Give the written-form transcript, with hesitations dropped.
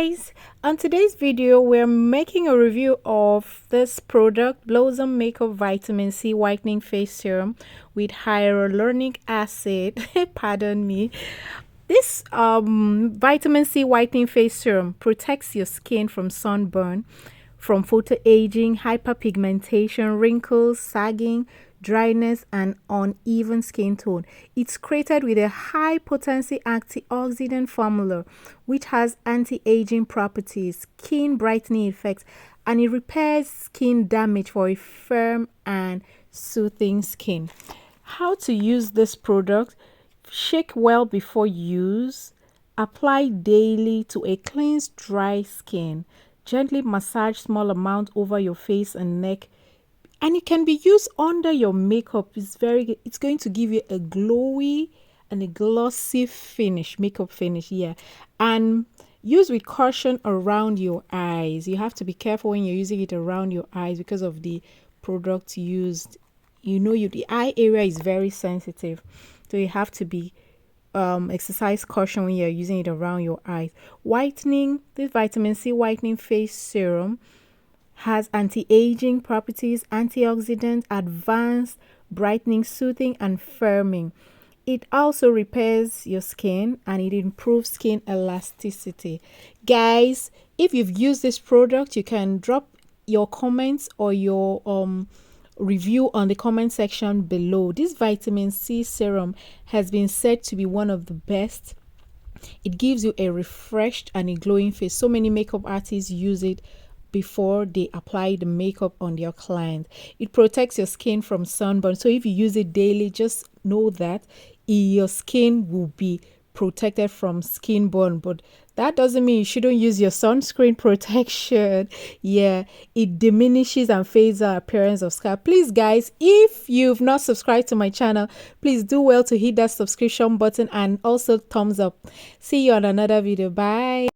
guys, on today's video we're making a review of this product, Blossomakeup Vitamin C whitening face serum with hyaluronic acid. Pardon me. This vitamin C whitening face serum protects your skin from sunburn, from photo aging, hyperpigmentation, wrinkles, sagging, dryness, and uneven skin tone. It's created with a high potency antioxidant formula which has anti-aging properties, skin brightening effects, and it repairs skin damage for a firm and soothing skin. How to use this product: shake well before use, apply daily to a cleansed dry skin, gently massage small amount over your face and neck, and it can be used under your makeup. It's going to give you a glowy and a glossy makeup finish, and use with caution around your eyes. You have to be careful when you're using it around your eyes because of the product used. The eye area is very sensitive, so you have to be exercise caution when you're using it around your eyes. Whitening: this vitamin C whitening face serum has anti-aging properties, antioxidant, advanced brightening, soothing, and firming. It also repairs your skin and it improves skin elasticity. Guys, if you've used this product, you can drop your comments or your review on the comment section below. This vitamin C serum has been said to be one of the best. It gives you a refreshed and a glowing face. So many makeup artists use it before they apply the makeup on their client. It protects your skin from sunburn, so if you use it daily, just know that your skin will be protected from skin burn. But that doesn't mean you shouldn't use your sunscreen protection. It diminishes and fades the appearance of scalp. Please guys, if you've not subscribed to my channel, please do well to hit that subscription button and also thumbs up. See you on another video. Bye.